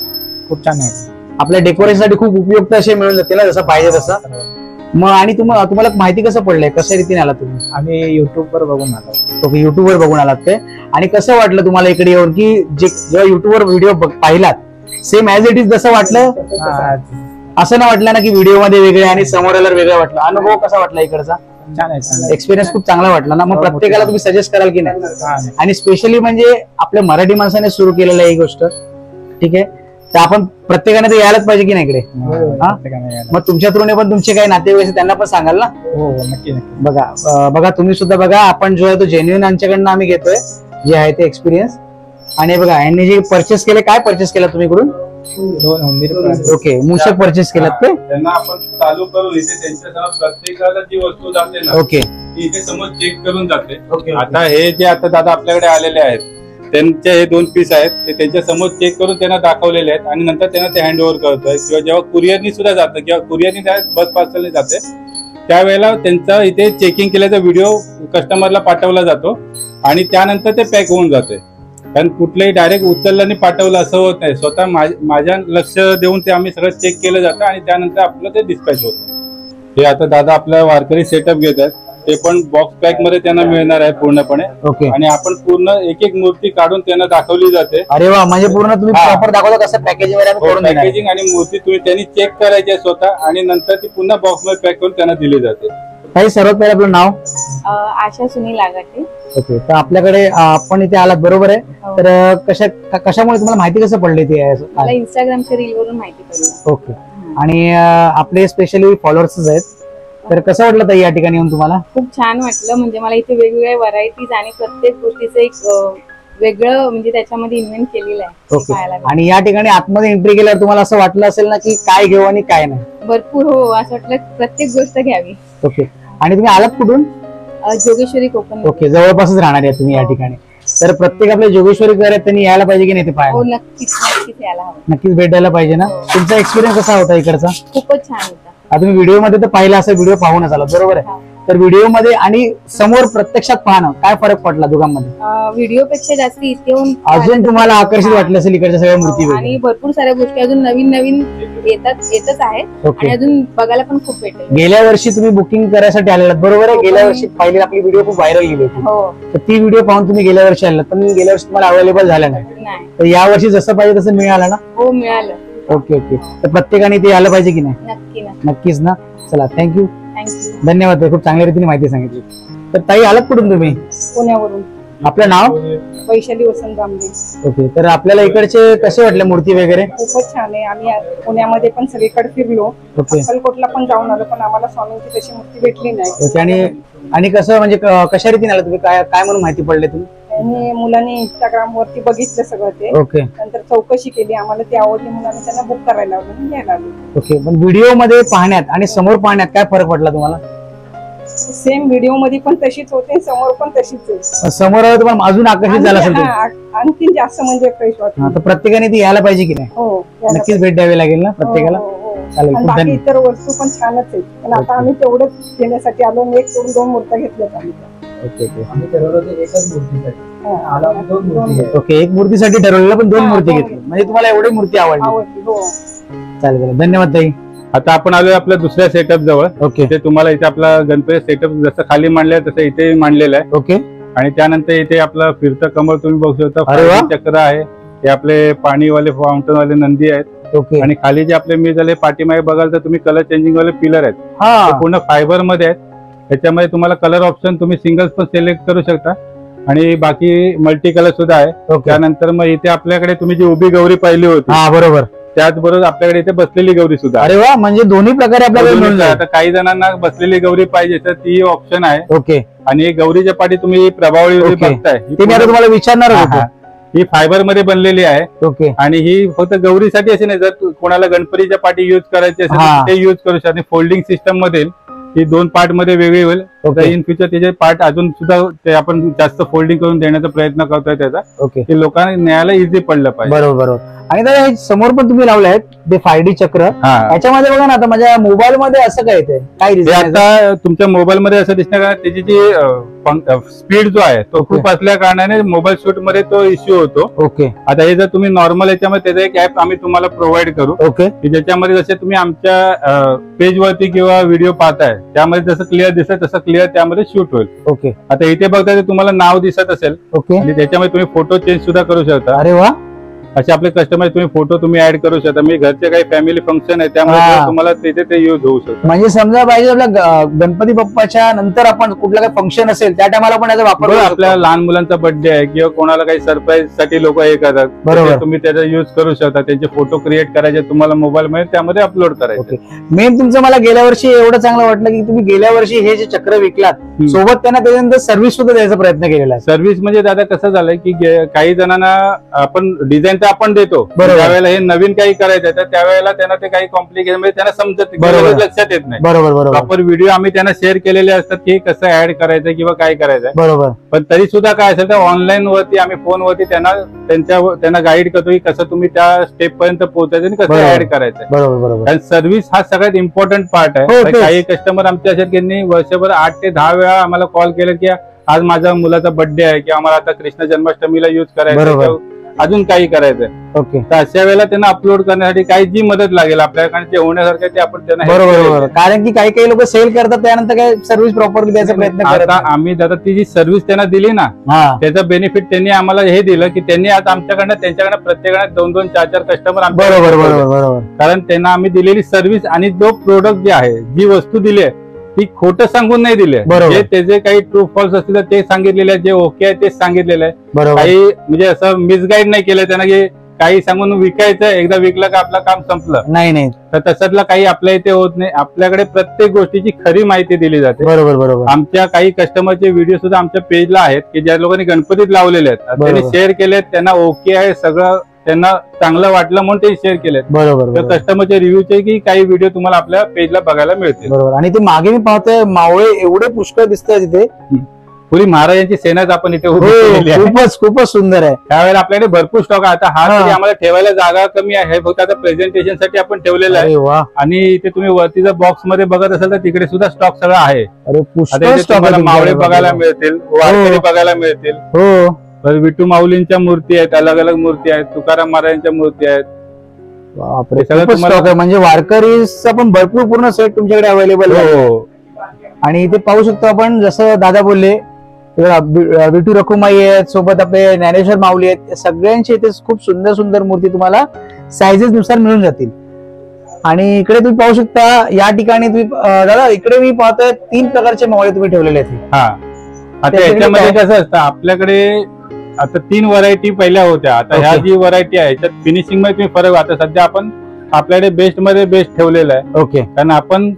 खूप छान आहे. आपल्या डेकोरेशनसाठी खूप उपयुक्त असे मिळून जाते ना, जसं पाहिजे तसं. मग आणि तुम्हाला माहिती कसं पडलंय, कशा रीतीने आला तुम्ही? आम्ही युट्यूबवर बघून आलो. ओके. युट्यूबवर बघून आलात ते. आणि कसं वाटलं तुम्हाला इकडे येऊन, की जेव्हा युट्यूबवर व्हिडिओ पाहिलात सेम ऍज इट इज जसं वाटलं? असं नाही वाटलं ना की व्हिडिओ मध्ये वेगळे आणि समोर आल्यावर वेगळं वाटलं? अनुभव कसा वाटला इकडचा? छान आहे. एक्सपिरियन्स खूप चांगला वाटला ना? मग प्रत्येकाला तुम्ही सजेस्ट कराल की नाही? आणि स्पेशली म्हणजे आपल्या मराठी माणसाने सुरू केलेलं आहे ही गोष्ट, ठीक आहे, तर आपण प्रत्येकाने ते यायलाच पाहिजे की नाही इकडे? मग तुमच्या थ्रूने पण तुमचे काही नातेवाईक त्यांना पण सांगाल ना? हो, नक्की. बघा तुम्ही सुद्धा बघा, आपण जो आहे तो जेन्युइन यांच्याकडनं आम्ही घेतोय जे आहे ते एक्सपिरियन्स. आणि बघा यांनी जे परचेस केले, काय परचेस केला तुम्ही इकडून? 2 उंदीर. ओके. मूषक परचेस केलात ते? त्यांना आपण चालू करून इथे त्यांच्या प्रत्येकाला जी वस्तू जाते ना, ओके, ती इथे समोर चेक करून जाते. आता हे जे आता दादा आपल्याकडे आलेले आहेत त्यांचे हे 2 पीस आहेत, ते त्यांच्या समोर चेक करून त्यांना दाखवलेले आहेत. आणि नंतर त्यांना ते हँड ओव्हर करतोय. किंवा जेव्हा कुरिअरनी सुद्धा जातं किंवा कुरिअरनी बस पार्सलने जाते, त्यावेळेला त्यांचा इथे चेकिंग केल्याचा व्हिडिओ कस्टमरला पाठवला जातो आणि त्यानंतर ते पॅक होऊन जाते. कारण कुठलंही डायरेक्ट उचललं आणि पाठवलं असं होत नाही. स्वतः माझ्या लक्ष देऊन ते आम्ही सगळं चेक केलं जातं आणि त्यानंतर आपलं ते डिस्पॅच होतं. हे आता दादा आपल्या वारकरी सेटअप घेतात, ते पण बॉक्स पॅक मध्ये त्यांना मिळणार आहे पूर्णपणे. ओके. आणि आपण पूर्ण एक एक मूर्ती काढून त्यांना दाखवली जाते. अरे वा, म्हणजे पूर्ण तुम्ही प्रॉपर दाखवता कसं पॅकेजिंग वगैरे करून देणार आहे. पॅकेजिंग आणि मूर्ती तुम्ही त्यांनी चेक करायची आहे स्वतः आणि नंतर ती पुन्हा बॉक्स मध्ये पॅक करून त्यांना दिली जाते. काही सर्वात पहिलं आपलं नाव? आशा सुनील लागाटे. ओके. तर आपल्याकडे आपण इथे आलात बरोबर आहे. तर कशामुळे तुम्हाला माहिती कसं पडली ती? मला इंस्टाग्रामच्या रील वरून माहिती पडली. ओके. आणि आपले स्पेशली फॉलोअर्सच आहेत, तर कसं वाटलं ताई या ठिकाणी येऊन तुम्हाला? खूप छान वाटलं. म्हणजे मला इथे वेगवेगळ्या व्हरायटीज आणि प्रत्येक गोष्टीचं एक वेगळं म्हणजे त्याच्यामध्ये इन्व्हेंट केलेलं आहे. ओके. आणि या ठिकाणी आतमध्ये एंट्री केल्यावर तुम्हाला असं वाटलं असेल ना की काय घेऊ आणि काय नाही? भरपूर. हो, असं वाटलं प्रत्येक गोष्ट घ्यावी. ओके. आणि तुम्ही आलात कुठून? जोगेश्वरी कोकण. ओके. जवळपासच राहणार आहे तुम्ही या ठिकाणी. तर प्रत्येक आपल्या जोगेश्वरी घर त्यांनी यायला पाहिजे की नाही ते पाहायला? हो, नक्कीच नक्कीच यायला हवं. नक्कीच भेट द्यायला पाहिजे ना. तुमचा एक्सपिरियन्स कसा होता इकडचा? खूपच छान होता. तुम्ही व्हिडिओ मध्ये तर पाहिला असेल, व्हिडिओ पाहूनच आला बरोबर आहे. तर व्हिडिओ मध्ये आणि समोर प्रत्यक्षात पाहणं काय फरक पडला दोघांमध्ये? व्हिडिओ पेक्षा जास्त इथे येऊन अजून तुम्हाला आकर्षित वाटलं असेल इकडच्या सगळ्या मूर्ती वगैरे? आणि भरपूर साऱ्या गोष्टी अजून नवीन नवीन येतच आहेत आणि अजून बघायला पण खूप भेटेल. गेल्या वर्षी तुम्ही बुकिंग करायसाठी आलेलात बरोबर आहे. गेल्या वर्षी पहिली आपली व्हिडिओ खूप व्हायरल गेली होती. हो. तर ती व्हिडिओ पाहून तुम्ही गेल्या वर्षी आलात, पण गेल्या वर्षी तुम्हाला अवेलेबल झालं नाही. तर या वर्षी जसं पाहिजे तसं मिळालं ना? हो, मिळालं. Okay okay. तर प्रत्येकाने ते आलं पाहिजे की नाही? नक्की नक्कीच ना. चला, थँक्यू. थँक्यू. धन्यवाद. खूप चांगल्या रीतीने माहिती सांगितली. तर ताई आलात कुठून तुम्ही? पुण्यावरून. आपलं नाव? वैशाली वसंत रामदे. ओके. तर आपल्याला इकडचे कसे वाटले मूर्ती वगैरे? खूपच छान आहे. आम्ही पुण्यामध्ये पण सगळीकडे फिरलो. ओके. अक्कलकोटला पण जाऊन आलो, पण आम्हाला स्वामींची तशी मूर्ती भेटली नाही. ओके. आणि कसं म्हणजे कशा रीतीने आला तुम्ही? काय काय म्हणून माहिती पडले तुम्ही? आणि मुलांनी इंस्टाग्राम वरती बघितलं सगळं ते. ओके. नंतर चौकशी केली, आम्हाला ती आवडली म्हणून आम्ही त्यांना बुक करायला लावलं आणि घ्यायला आलो. ओके. पण व्हिडिओ मध्ये पाहण्यात आणि समोर पाहण्यात काय फरक पडला तुम्हाला? सेम व्हिडिओ मध्ये पण तशीच होते, समोर पण तशीच आहे. समोर तुम्हाला अजून आकर्षित झाला असेल? आणखी जास्त म्हणजे फ्रेश वाटतं. तर प्रत्येकाने ती यायला पाहिजे की नाही? हो, नक्कीच भेट द्यावी लागेल ना प्रत्येकाला. चालेल. खूप बाकी धन्यवाद. इतर वस्तू पण छानच आहे, पण आता आम्ही तेवढंच घेण्यासाठी आलो आणि एक सोडून 2 मूर्त्या घेतल्यात आम्ही. Okay okay. आम्ही ठरवलं एकच मूर्तीसाठी आला आम्ही 2 मूर्ती. ओके. एक मूर्तीसाठी ठरवलेलं, पण 2 मूर्ती घेतली. म्हणजे तुम्हाला एवढी मूर्ती आवडली? हो. चालेल. धन्यवाद ताई. आता आपण आलोय आपल्या दुसऱ्या सेटअप जवळ. ओके. ते तुम्हाला इथे आपला गणपती सेटअप जसं खाली मांडलंय तसं इथे मांडलेलं आहे. ओके. आणि त्यानंतर इथे आपलं फिरतं कमळ तुम्ही बघू शकता. अरे वा. चक्र आहे. हे आपले पाणीवाले फाउंटन वाले नंदी आहेत. ओके. आणि खाली जे आपले मी झाले पाठीमागे बघाल तर तुम्ही कलर चेंजिंग वाले पिलर आहेत. हा. पूर्ण फायबर मध्ये आहेत. त्याच्यामध्ये तुम्हाला कलर ऑप्शन तुम्ही सिंगल्स पण सिलेक्ट करू शकता आणि बाकी मल्टी कलर सुद्धा आहे. त्यानंतर मग इथे आपल्याकडे तुम्ही जी उभी गौरी पाहिली होती, हा बरोबर, त्याचबरोबर आपल्याकडे इथे बसलेली गौरी सुद्धा. अरे वा. म्हणजे दोन्ही प्रकारे आपल्याला मिळून जाईल. आता काही जणांना बसलेली गौरी पाहिजे तर ती ऑप्शन आहे. ओके. आणि गौरीच्या पाठी तुम्ही प्रभावळी बघताय, ते मी आता तुम्हाला विचारणार होतो. ही फायबर मध्ये बनलेली आहे. ओके. आणि ही फक्त गौरीसाठी अशी नाही, जर कोणाला गणपतीच्या पाठी युज करायची असेल तर ते युज करू शकता. फोल्डिंग सिस्टम मध्ये ही 2 पार्ट मध्ये वेगळी होईल. इन फ्युचर त्याचे पार्ट अजून सुद्धा ते आपण जास्त फोल्डिंग करून देण्याचा प्रयत्न करतोय त्याचा. ओके. ते लोकांना न्यायला इझी पडलं पाहिजे. बरोबर बरोबर. आणि दादा समोर पण तुम्ही लावले आहेत ते 5D चक्र. याच्यामध्ये बघा ना, आता माझ्या मोबाईल मध्ये असं काय येते, काय ते आता तुमच्या मोबाईल मध्ये असं दिसणार का त्याची जी स्पीड जो आहे तो खूप असल्या कारणाने मोबाईल शूट मध्ये तो इश्यू होतो. ओके. आता हे जर तुम्ही नॉर्मल याच्यामध्ये त्याचा एक ऍप आम्ही तुम्हाला प्रोव्हाइड करू. ओके. ज्याच्यामध्ये जसे तुम्ही आमच्या पेज वरती किंवा व्हिडिओ पाहताय त्यामध्ये जसं क्लिअर दिसत तसं क्लिअर त्यामध्ये शूट होईल. ओके. आता इथे बघताय तुम्हाला नाव दिसत असेल. ओके. आणि त्याच्यामध्ये तुम्ही फोटो चेंज सुद्धा करू शकता. अरे वा. असे आपले कस्टमर तुम्ही फोटो तुम्ही ऍड करू शकता. म्हणजे घरचे काही फॅमिली फंक्शन आहे त्यामुळे तुम्हाला तिथे ते यूज होऊ शकतो. म्हणजे समजा पाहिजे आपल्या गणपती बाप्पाच्या नंतर आपण कुठलं काही फंक्शन असेल त्या टायमाला आपण याचा वापर करू शकतो. आपल्या लहान मुलांचा बर्थडे आहे किंवा कोणाला काही सरप्राईज साठी लोक हे करतात, बरोबर, तुम्ही त्याचा युज करू शकता. त्यांचे फोटो क्रिएट करायचे तुम्हाला मोबाईल मध्ये त्यामध्ये अपलोड करायचे. मेन तुमचं मला गेल्या वर्षी एवढं चांगलं वाटलं की तुम्ही गेल्या वर्षी हे जे चक्र विकलात सोबत त्यांना त्याच्यानंतर सर्व्हिस सुद्धा द्यायचा प्रयत्न केलेला आहे. सर्व्हिस म्हणजे दादा कसं झालंय की काही जणांना आपण डिझाईन तर आपण देतो, त्यावेळेला हे नवीन काही करायचं तर त्यावेळेला त्यांना ते काही कॉम्प्लिकेशन म्हणजे त्यांना समजत लक्षात येत नाही. बरोबर बरोबर. प्रॉपर व्हिडिओ आम्ही त्यांना शेअर केलेले असतात की कसं ऍड करायचं किंवा काय करायचं. बरोबर. पण तरी सुद्धा काय असेल तर ऑनलाईन वरती आम्ही फोन वरती त्यांना गाईड करतो की कसं तुम्ही त्या स्टेप पर्यंत पोहोचायचं आणि कसं ऍड करायचं. बरोबर बरोबर. कारण सर्व्हिस हा सगळ्यात इम्पॉर्टंट पार्ट आहे. काही कस्टमर आमचे असे त्यांनी वर्षभर 8 ते 10 वेळा आम्हाला कॉल केले की आज माझ्या मुलाचा बर्थडे आहे किंवा आम्हाला आता कृष्ण जन्माष्टमीला युज करायचं बरोबर. आहे, अजून काही करायचं ओके तर अशा वेळेला त्यांना अपलोड करण्यासाठी काही जी मदत लागेल आपल्याकडे जे होण्यासारखं आहे ते आपण त्यांना help बरोबर करेल. बरोबर कारण की काही लोक सेल करतात त्यानंतर काय सर्व्हिस प्रॉपरली द्यायचा प्रयत्न करत आता नाही. आम्ही दादा ती जी सर्व्हिस त्यांना दिली ना हा त्याचं बेनिफिट त्यांनी आम्हाला हे दिलं की त्यांनी आता आमच्याकडनं त्यांच्याकडनं प्रत्येकाने 2-2, 4-4 कस्टमर बरोबर बरोबर बरोबर कारण त्यांना आम्ही दिलेली सर्व्हिस आणि जो प्रोडक्ट जे आहे जी वस्तू दिली आहे ती खोटं सांगून नाही दिली बरोबर. जे त्याचे काही ट्रू फॉल्स असतील तर ते सांगितलेले आहे जे ओके आहे तेच सांगितलेलं आहे बरोबर काही म्हणजे असं मिसगाईड नाही केलं त्यांना की काही सांगून विकायचं एकदा विकलं का आपलं काम संपलं नाही नाही तर तसंतला काही आपल्या इथे होत नाही आपल्याकडे प्रत्येक गोष्टीची खरी माहिती दिली जाते बरोबर बरोबर आमच्या काही कस्टमरचे व्हिडिओ सुद्धा आमच्या पेजला आहेत की ज्या लोकांनी गणपतीत लावलेले आहेत त्यांनी बरोबर. शेअर केलेत त्यांना ओके आहे सगळं त्यांना चांगलं वाटलं म्हणून ते शेअर केलेत बरोबर तर बरोबर कस्टमरचे रिव्ह्यूचे की काही व्हिडिओ तुम्हाला आपल्या पेजला बघायला मिळतील बरोबर आणि ते मागे मी पाहतोय मावळे एवढे पुष्कळ दिसतंय तिथे पुरी महाराजांची सेनाच आपण इथे उभी हो, केलेली आहे खूपच सुंदर आहे त्यावेळेला आपल्याकडे भरपूर स्टॉक आहे आता हा हा. तरी आम्हाला ठेवायला जागा कमी आहे हे फक्त आता प्रेझेंटेशन साठी आपण ठेवलेलं आहे अरे वा आणि इथे तुम्ही वरती जर बॉक्स मध्ये बघत असाल तर तिकडे सुद्धा स्टॉक सगळा आहे अरे आता पुष्कळ इथे स्टॉक तुम्हाला मावळे बघायला मिळतील वारकरी बघायला मिळतील हो परत विठू माऊलींच्या मूर्ती आहेत अलग अलग मूर्ती आहेत तुकाराम महाराजांच्या मूर्ती आहेत बापरे हे सगळं खूपच तुम्हाला- स्टॉक आहे म्हणजे वारकरीचा पण भरपूर पूर्ण सेट तुमच्याकडे अवेलेबल आहे हो आणि इथे पाहू शकतो आपण जसं दादा बोलले विठू रखुमाई आहेत सोबत आपले ज्ञानेश्वर माऊली आहेत सगळ्यांचे इथे खूप सुंदर सुंदर मूर्ती तुम्हाला सायझेस नुसार मिळून जातील आणि इकडे तुम्ही पाहू शकता या ठिकाणी तुम्ही दादा इकडे मी पाहतोय 3 प्रकारचे मावळे तुम्ही ठेवलेले आहेत हा आता त्याच्याकडे याच्यामध्ये काय? कसं असतं आपल्याकडे आता 3 व्हरायटी पहिल्या होत्या आता ह्या Okay. जी व्हरायटी आहे त्यात फिनिशिंग मध्ये तुम्ही फरक आता सध्या आपण आपल्याकडे बेस्ट मध्ये बेस्ट ठेवलेलं आहे ओके कारण आपण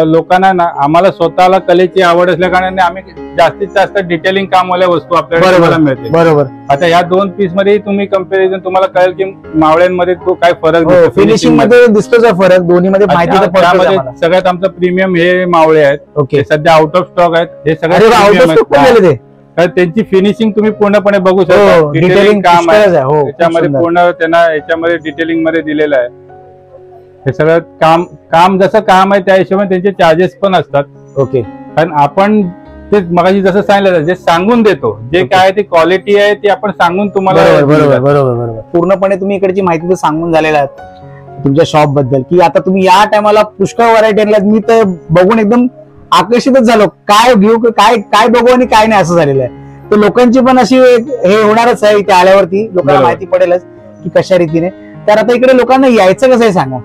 लोकांना ना आम्हाला स्वतःला कलेची आवड असल्या कारणाने आम्ही जास्तीत जास्त डिटेलिंग कामवाल्या वस्तू आपल्याला बरोबर. बघायला मिळते बरोबर आता या 2 पीस मध्ये तुम्ही कंपॅरिझन तुम्हाला कळेल की मावळ्यांमध्ये तो काय फरक दिसतो फिनिशिंग मध्ये दिसतोच आहे फरक दोन्ही मध्ये माहिती तर पडतोच त्यामध्ये आम्हाला. सगळ्यात आमचं प्रीमियम हे मावळे आहेत ओके हे सध्या आउट ऑफ स्टॉक आहेत हे अरे सगळ्यात आउट premium ऑफ स्टॉक आहेत. पण गेले ते कारण त्यांची फिनिशिंग तुम्ही पूर्णपणे बघू हो शकता डिटेलिंग डिटेलिंग काम आहे आहे हो खूप त्याच्यामध्ये सुंदर. पूर्ण त्यांना याच्यामध्ये डिटेलिंग मध्ये दिलेलं आहे हे सगळं काम जसं काम आहे त्या हिशोबाने त्यांचे चार्जेस पण असतात ओके कारण आपण ते मगाशी जसं सांगितलं जे सांगून देतो जे काय ती क्वालिटी आहे ती आपण सांगून तुम्हाला बरोबर दिली बरोबर जाते. बरोबर बरोबर पूर्णपणे तुम्ही इकडची माहिती तर सांगून झालेला आहे तुमच्या शॉप बद्दल की आता तुम्ही या टायमाला पुष्कळ व्हरायटी आणल्यात मी तर बघून एकदम आकर्षितच झालो काय घेऊ काय बघू आणि काय नाही असं झालेलं आहे तर लोकांची पण अशी हे होणारच आहे इथे आल्यावरती लोकांना बरोबर. माहिती पडेलच की कशा रीतीने तर आता इकडे लोकांना यायचं कसं आहे सांगा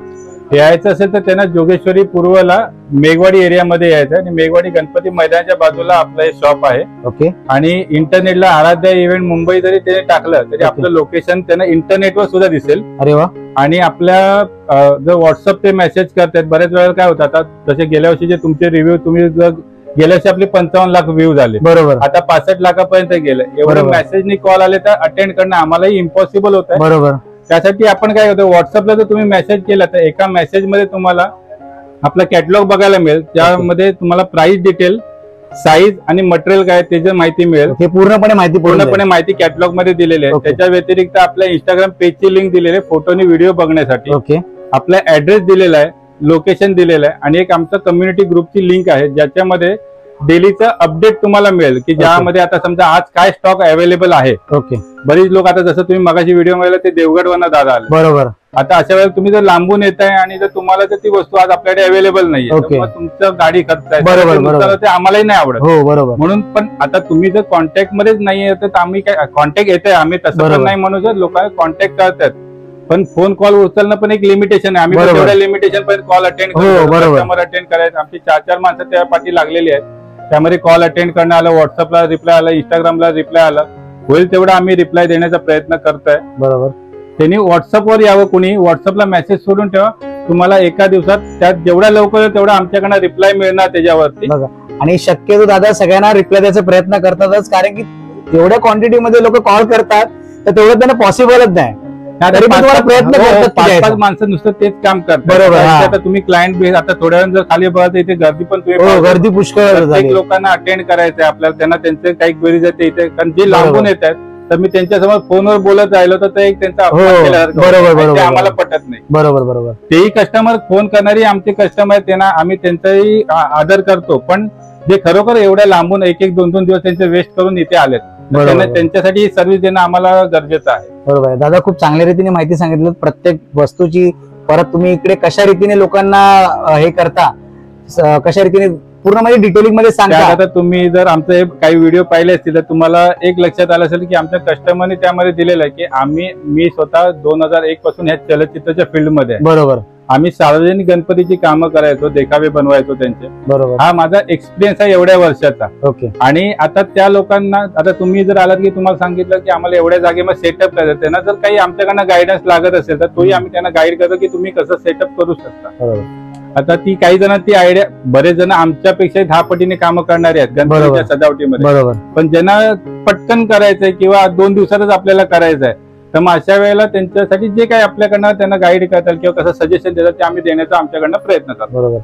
यायचं असेल तर त्यांना जोगेश्वरी पूर्वला मेघवाडी एरियामध्ये यायचं आणि मेघवाडी गणपती मैदानाच्या बाजूला आपलं हे शॉप आहे ओके आणि इंटरनेटला आराध्या इव्हेंट मुंबई जरी त्याने टाकलं तरी आपलं लोकेशन त्यांना इंटरनेटवर सुद्धा दिसेल अरे वा आणि आपल्या जर व्हॉट्सअप ते मेसेज करतात बऱ्याच वेळेला काय होतं आता जसे गेल्या वर्षी जे तुमचे रिव्ह्यू तुम्ही जर गेल्या वर्षी आपले 55 लाख व्ह्यू झाले बरोबर आता 65 लाखापर्यंत गेले एवढे बरोबर. मेसेजनी कॉल आले तर अटेंड करणं आम्हालाही इम्पॉसिबल होत आहे बरोबर त्यासाठी आपण काय होतं व्हॉट्सअपला जर तुम्ही मेसेज केला तर एका मेसेजमध्ये तुम्हाला आपला कॅटलॉग बघायला मिळेल त्यामध्ये तुम्हाला प्राइस डिटेल साईज आणि मटेरियल काय त्याची माहिती मिळेल हे पूर्णपणे माहिती पूर्णपणे माहिती कॅटलॉग मध्ये दिलेली आहे Okay. त्याच्या व्यतिरिक्त आपल्या इंस्टाग्राम पेजची लिंक दिलेली आहे फोटोनी व्हिडिओ बघण्यासाठी ओके आपला ऍड्रेस दिलेला आहे लोकेशन दिलेलं आहे आणि एक आमचं कम्युनिटी ग्रुपची लिंक आहे ज्याच्यामध्ये डेलीचं अपडेट तुम्हाला मिळेल की ज्यामध्ये आता समजा आज काय स्टॉक अवेलेबल आहे ओके बरीच लोक आता जसं तुम्ही मगाशी व्हिडिओ मध्ये ते देवगडवरनं दादा आले बरोबर आता अशा वेळेला तुम्ही जर लांबून येत आहे आणि जर तुम्हाला जर ती वस्तू आज आपल्याकडे अवेलेबल नाहीये Okay. तर मग तुमचं गाडी खर्च आहे बरोबर, तर बरोबर. ते आम्हालाही नाही आवडत हो बरोबर म्हणून पण आता तुम्ही जर कॉन्टॅक्ट मध्येच नाहीये तर आम्ही काय कॉन्टॅक्ट येत आहे आम्ही तसं बरोबर. पण नाही म्हणू जर लोकांना कॉन्टॅक्ट करतात पण फोन कॉल उचलणं पण एक लिमिटेशन आहे आम्ही पण बरोबर. तेवढ्या लिमिटेशन पर्यंत कॉल अटेंड हो, बरोबर. कस्टमर अटेंड करायचं आमची 4-4 माणसं त्या पाठी लागलेली आहेत त्यामध्ये कॉल अटेंड करणं आलं व्हॉट्सअपला रिप्लाय आला इंस्टाग्रामला रिप्लाय आला होईल तेवढा आम्ही रिप्लाय देण्याचा प्रयत्न करतोय बरोबर त्यांनी व्हॉट्सअपवर यावं कुणी व्हॉट्सअपला मेसेज सोडून ठेवा तुम्हाला एका दिवसात त्यात जेवढा लवकर होईल तेवढा आमच्याकडनं रिप्लाय मिळणार त्याच्यावरती बघा आणि शक्यतो दादा सगळ्यांना रिप्लाय द्यायचा प्रयत्न करतातच कारण की एवढ्या क्वांटिटी मध्ये लोक कॉल करतात तर तेवढं त्यांना पॉसिबलच नाही तरी पण तुम्हाला प्रयत्न करतात की 5-5 द्यायचा. माणसं नुसतं तेच काम करतात बरोबर, हा. आता तुम्ही क्लायंट बेस आता थोड्या वेळ जर खाली बघा तर इथे गर्दी पण तुम्ही हो पाहू शकता. गर्दी पुष्कळ प्रत्येक झाली लोकांना अटेंड करायचं आहे आपल्याला त्यांना त्यांचे काही क्वेरीज आहेत ते इथे कारण जे बरोबर. लांबून येत आहेत तर मी त्यांच्यासमोर फोनवर बोलत राहिलो तर ते एक त्यांचा हो, अपमान केल्यासारखं बरोबर, होतं. आणि बरोबर, ते आम्हाला बरोबर. पटत नाही बरोबर बरोबर तेही कस्टमर फोन करणारी आमचे कस्टमर त्यांना आम्ही त्यांचाही आदर करतो पण जे खरोखर एवढ्या लांबून एक 2 दिवस त्यांचे वेस्ट करून इथे आलेत, त्यांना त्यांच्यासाठी ही सर्व्हिस देणं आम्हाला गरजेचं आहे. बरोबर आहे दादा, खूप चांगल्या रीतीने माहिती सांगितलं. प्रत्येक वस्तूची परत तुम्ही इकडे कशा रीतीने लोकांना हे करता, कशा रीतीने पूर्ण म्हणजे डिटेलिंग मध्ये सांगा. आता तुम्ही जर आमचे काही व्हिडिओ पाहिले असतील तर तुम्हाला एक लक्षात आलं असेल की आमच्या कस्टमरने त्यामध्ये दिलेलं आहे की मी स्वतः 2001 पासून ह्या चलचित्राच्या फील्डमध्ये आहे. बरोबर. आम्ही सार्वजनिक गणपतीची कामं करायचो, देखावे बनवायचो त्यांचे. बरोबर. हा माझा एक्सपिरियन्स आहे एवढ्या वर्षाचा. ओके. आणि आता त्या लोकांना, आता तुम्ही जर आलात की तुम्हाला सांगितलं की आम्हाला एवढ्या जागेमध्ये सेटअप करायचं, त्यांना जर काही आमच्याकडनं गायडन्स लागत असेल तर तोही आम्ही त्यांना गाईड करतो की तुम्ही कसं सेटअप करू शकता. आता ती काही जण ती आयडिया, बरेच जण आमच्यापेक्षा 10 पटीने कामं करणारे आहेत गणपतीच्या सजावटीमध्ये. बरोबर. पण ज्यांना पटकन करायचंय किंवा 2 दिवसातच आपल्याला करायचंय, तर मग अशा वेळेला त्यांच्यासाठी जे काही आपल्याकडनं त्यांना गाईड करतात किंवा कसं सजेशन देतात ते आम्ही देण्याचा आमच्याकडनं प्रयत्न करतो. बरोबर.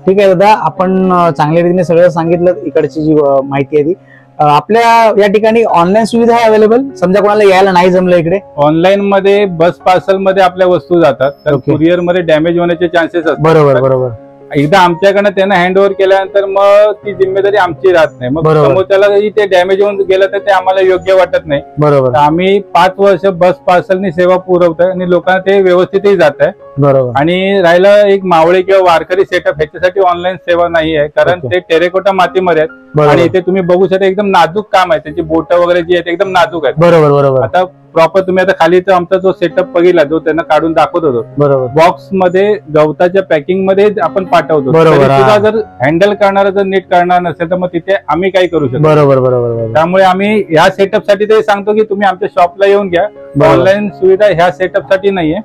ठीक आहे दादा, आपण चांगल्या रीतीने सगळं सांगितलं. इकडची जी माहिती आहे ती आपल्या या ठिकाणी ऑनलाईन सुविधा आहे अवेलेबल, समजा कोणाला यायला नाही जमलं इकडे? ऑनलाईन मध्ये बस पार्सल मध्ये आपल्या वस्तू जातात, तर कुरिअर मध्ये डॅमेज होण्याचे चान्सेस असतात. बरोबर. बरोबर. एकदा आमच्याकडनं त्यांना हँड ओव्हर केल्यानंतर मग ती जिम्मेदारी आमची राहत नाही. मग समोरच्याला ते डॅमेज होऊन गेलं तर ते आम्हाला योग्य वाटत नाही. बरोबर. आम्ही 5 वर्ष बस पार्सलनी सेवा पुरवतोय आणि लोकांना ते व्यवस्थितही जात आहे. बरोबर. आणि राहिला एक मावळे किंवा वारकरी सेटअप, ह्याच्यासाठी ऑनलाईन सेवा नाही आहे, कारण ते टेरेकोटा मातीमध्ये आहेत आणि इथे तुम्ही बघू शकता एकदम नाजूक काम आहे, त्याची बोट वगैरे जी आहेत एकदम नाजूक आहेत. बरोबर. बरोबर. आता प्रॉपर तुम्ही आता खाली तर आमचा जो सेटअप बघितला, जो त्यांना काढून दाखवत होतो, बरोबर, बॉक्स मध्ये गवताच्या पॅकिंग मध्ये आपण पाठवतो. बरोबर. सुद्धा जर हँडल करणारा जर नीट करणार नसेल तर मग तिथे आम्ही काही करू शकतो. बरोबर. बरोबर. त्यामुळे आम्ही ह्या सेटअप साठी ते सांगतो की तुम्ही आमच्या शॉपला येऊन घ्या. ऑनलाईन सुविधा ह्या सेटअप साठी नाहीये.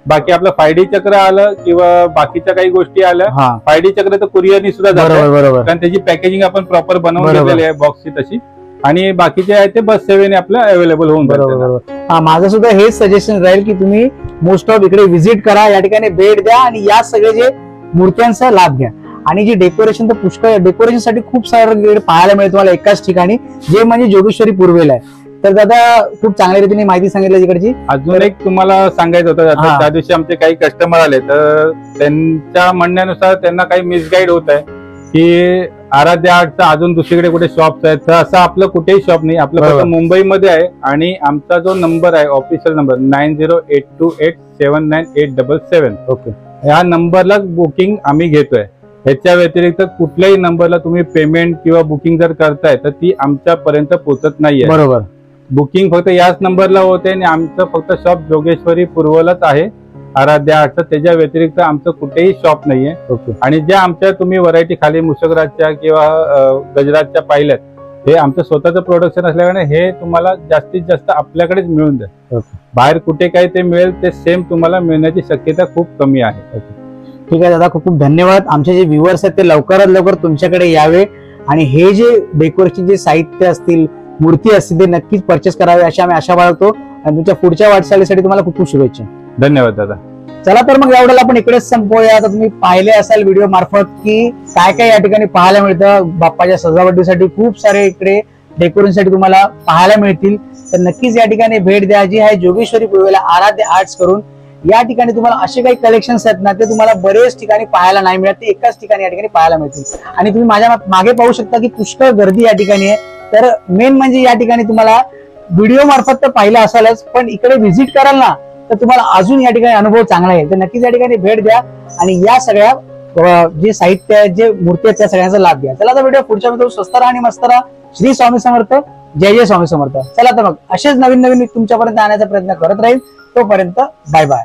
बाकी आपलं 5D चक्र आलं किंवा बाकीच्या काही गोष्टी आल्या, 5D चक्र तर कुरिअरनी सुद्धा जातं, कारण त्याची पॅकेजिंग आपण प्रॉपर बनवून घेतलेली आहे बॉक्सची तशी, आणि बाकीचे आहे ते बस सेवेने आपलं अवेलेबल होऊन जातं. माझं सुद्धा हेच सजेशन राहील की तुम्ही मोस्ट ऑफ इकडे व्हिजिट करा, या ठिकाणी भेट द्या आणि या सगळे जे मूर्त्यांचा लाभ घ्या. आणि जे डेकोरेशन, तर पुष्कळ डेकोरेशन साठी खूप सारं पाहायला मिळेल तुम्हाला एकाच ठिकाणी, जे म्हणजे जोगेश्वरी पूर्वेला आहे. तर दादा खूप चांगल्या रीतीने माहिती सांगितली तिकडची. अजून एक तुम्हाला सांगायचं होतं, त्या दिवशी आमचे काही कस्टमर आले तर त्यांच्या म्हणण्यानुसार त्यांना काही मिसगाईड होत आहे की आराध्या आर्टचा अजून दुसरीकडे कुठे शॉप्स आहेत. तर असं आपलं कुठेही शॉप नाही, आपलं फक्त मुंबईमध्ये आहे. आणि आमचा जो नंबर आहे ऑफिशियल नंबर 9082879877. ओके. या नंबरला बुकिंग आम्ही घेतोय. ह्याच्या व्यतिरिक्त कुठल्याही नंबरला तुम्ही पेमेंट किंवा बुकिंग जर करताय तर ती आमच्यापर्यंत पोहोचत नाहीये. बरोबर. बुकिंग फक्त याच नंबरला होते आणि आमचं फक्त शॉप जोगेश्वरी पूर्वलाच आहे आराध्या आर्टचं, त्याच्या व्यतिरिक्त आमचं कुठेही शॉप नाहीये. आणि ज्या आमच्या तुम्ही व्हरायटी खाली मुशकराजच्या किंवा गजराजच्या पाहिल्यात, हे आमचं स्वतःचं प्रोडक्शन असल्याने हे तुम्हाला जास्तीत जास्त आपल्याकडेच मिळून जाईल. बाहेर कुठे काय ते मिळेल ते सेम तुम्हाला मिळण्याची शक्यता खूप कमी आहे. ठीक आहे दादा, खूप खूप धन्यवाद. आमचे जे व्ह्युअर्स आहेत ते लवकरात लवकर तुमच्याकडे यावे आणि हे जे डेकोरेशन जे साहित्य असतील, मूर्ती असतील, ते नक्कीच परचेस करावे अशी आम्ही आशा बाळगतो. आणि तुमच्या पुढच्या वाटचालीसाठी तुम्हाला खूप खूप शुभेच्छा. धन्यवाद दादा. चला तर मग यावेळेला आपण इकडेच संपवूया. आता तुम्ही पाहिले असाल व्हिडिओ मार्फत की काय काय या ठिकाणी पाहायला मिळतं. बाप्पाच्या सजावटीसाठी खूप सारे इकडे डेकोरेशनसाठी तुम्हाला पाहायला मिळतील. तर नक्कीच या ठिकाणी भेट द्या, जी आहे जोगेश्वरी पूर्वेला आराध्य आर्ट्स करून. या ठिकाणी तुम्हाला असे काही कलेक्शन्स आहेत ना, ते तुम्हाला बरेच ठिकाणी पाहायला नाही मिळत, ते एकाच ठिकाणी या ठिकाणी पाहायला मिळतील. आणि तुम्ही माझ्या मागे पाहू शकता की पुष्कळ गर्दी या ठिकाणी आहे. तर मेन म्हणजे या ठिकाणी तुम्हाला व्हिडिओ मार्फत तर पाहिलं असालच, पण इकडे व्हिजिट कराल ना तर तुम्हाला अजून या ठिकाणी अनुभव चांगला येईल. तर नक्कीच या ठिकाणी भेट द्या आणि या सगळ्या जे साहित्य आहेत, जे मूर्ती आहेत, त्या सगळ्यांचा लाभ घ्या. चला तर व्हिडिओ पुढच्या मित्र स्वस्त राहा आणि मस्त राहा. श्री स्वामी समर्थ. जय जय स्वामी समर्थ. चला तर मग असेच नवीन नवीन तुमच्यापर्यंत आणण्याचा प्रयत्न करत राहील. तोपर्यंत बाय बाय.